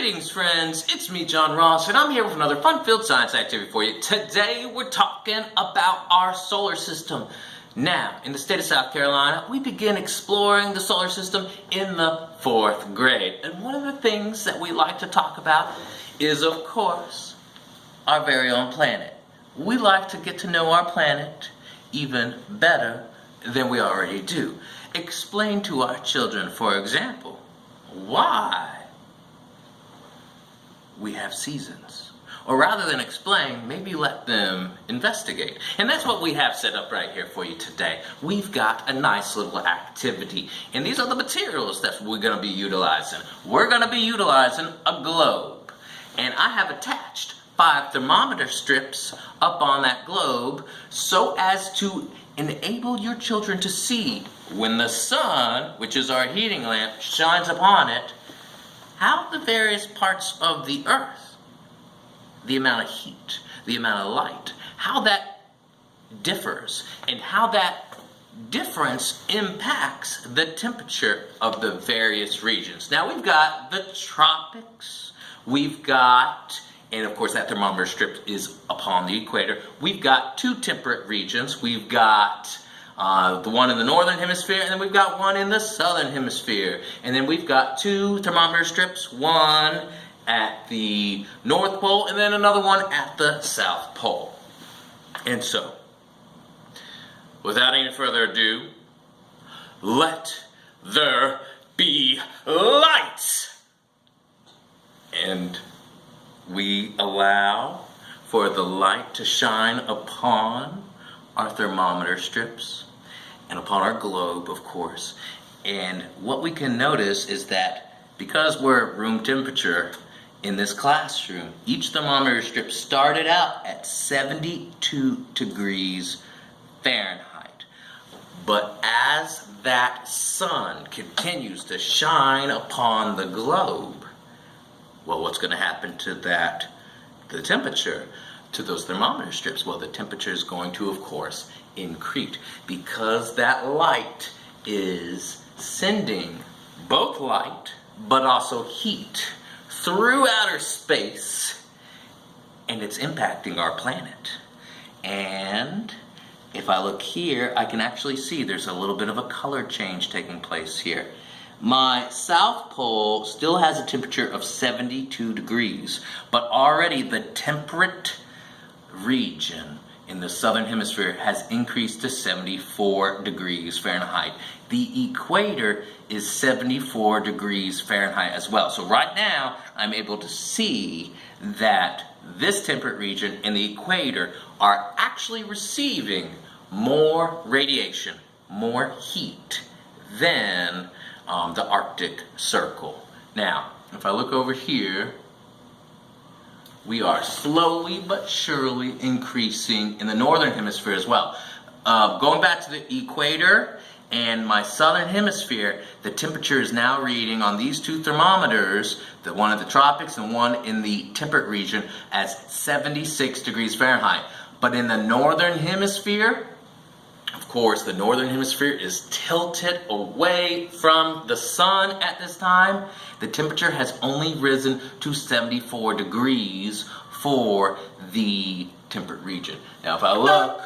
Greetings, friends. It's me, John Ross, and I'm here with another fun-filled science activity for you. Today, we're talking about our solar system. Now, in the state of South Carolina, we begin exploring the solar system in the 4th grade. And one of the things that we like to talk about is, of course, our very own planet. We like to get to know our planet even better than we already do. Explain to our children, for example, why we have seasons. Or rather than explain, maybe let them investigate. And that's what we have set up right here for you today. We've got a nice little activity. And these are the materials that we're going to be utilizing. We're going to be utilizing a globe. And I have attached 5 thermometer strips up on that globe so as to enable your children to see when the sun, which is our heating lamp, shines upon it, how the various parts of the earth, the amount of heat, the amount of light, how that differs and how that difference impacts the temperature of the various regions. Now we've got the tropics, we've got, and of course that thermometer strip is upon the equator, we've got 2 temperate regions. We've got the one in the northern hemisphere, and then we've got one in the southern hemisphere. And then we've got 2 thermometer strips, one at the North Pole and then another one at the South Pole. And so, without any further ado, let there be light! And we allow for the light to shine upon our thermometer strips and upon our globe, of course. And what we can notice is that because we're at room temperature in this classroom, each thermometer strip started out at 72 degrees Fahrenheit. But as that sun continues to shine upon the globe, well, what's going to happen to the temperature to those thermometer strips? Well, the temperature is going to, of course, increase because that light is sending both light but also heat through outer space, and it's impacting our planet. And if I look here, I can actually see there's a little bit of a color change taking place here. My South Pole still has a temperature of 72 degrees, but already the temperate region in the southern hemisphere has increased to 74 degrees Fahrenheit. The equator is 74 degrees Fahrenheit as well. So right now, I'm able to see that this temperate region and the equator are actually receiving more radiation, more heat than the Arctic Circle. Now, if I look over here, we are slowly but surely increasing in the northern hemisphere as well. Going back to the equator and my southern hemisphere, the temperature is now reading on these 2 thermometers, the one at the tropics and one in the temperate region, as 76 degrees Fahrenheit. But in the northern hemisphere, of course, the northern hemisphere is tilted away from the sun at this time. The temperature has only risen to 74 degrees for the temperate region. Now, if I look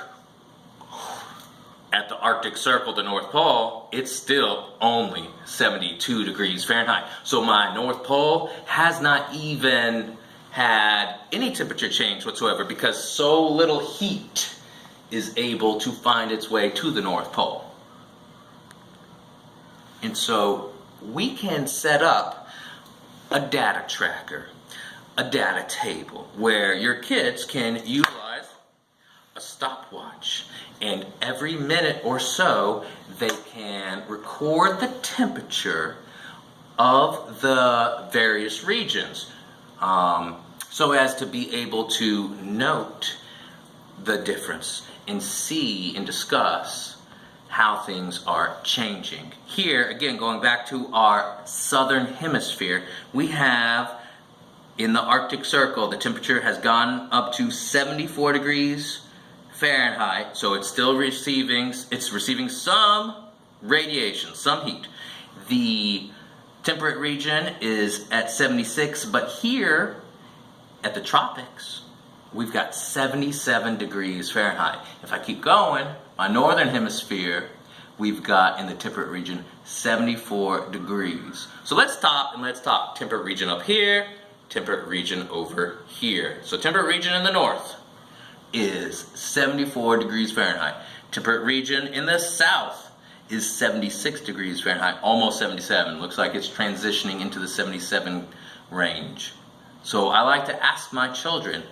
at the Arctic Circle, the North Pole, it's still only 72 degrees Fahrenheit. So my North Pole has not even had any temperature change whatsoever because so little heat is able to find its way to the North Pole. And so we can set up a data tracker, a data table, where your kids can utilize a stopwatch, and every minute or so they can record the temperature of the various regions so as to be able to note the difference and see and discuss how things are changing. Here, again, going back to our southern hemisphere, we have in the Arctic Circle, the temperature has gone up to 74 degrees Fahrenheit, so it's still receiving some radiation, some heat. The Temperate region is at 76, but here at the tropics, we've got 77 degrees Fahrenheit. If I keep going, my northern hemisphere, we've got in the temperate region 74 degrees. So let's stop and let's talk temperate region up here, temperate region over here. So temperate region in the north is 74 degrees Fahrenheit. Temperate region in the south is 76 degrees Fahrenheit, almost 77. Looks like it's transitioning into the 77 range. So I like to ask my children,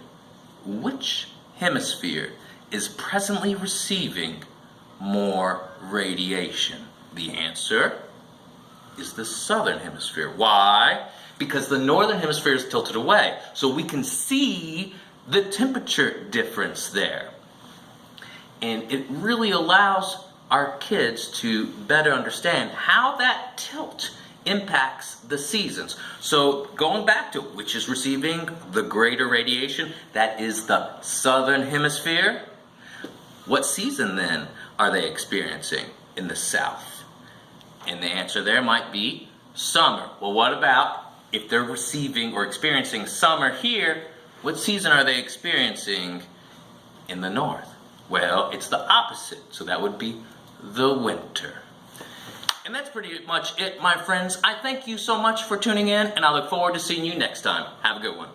which hemisphere is presently receiving more radiation? The answer is the southern hemisphere. Why? Because the northern hemisphere is tilted away. So we can see the temperature difference there. And it really allows our kids to better understand how that tilt impacts the seasons. So going back to which is receiving the greater radiation, that is the southern hemisphere. What season then are they experiencing in the south? And the answer there might be summer. Well, what about if they're receiving or experiencing summer here, what season are they experiencing in the north? Well, it's the opposite. So that would be the winter. And that's pretty much it, my friends. I thank you so much for tuning in, and I look forward to seeing you next time. Have a good one.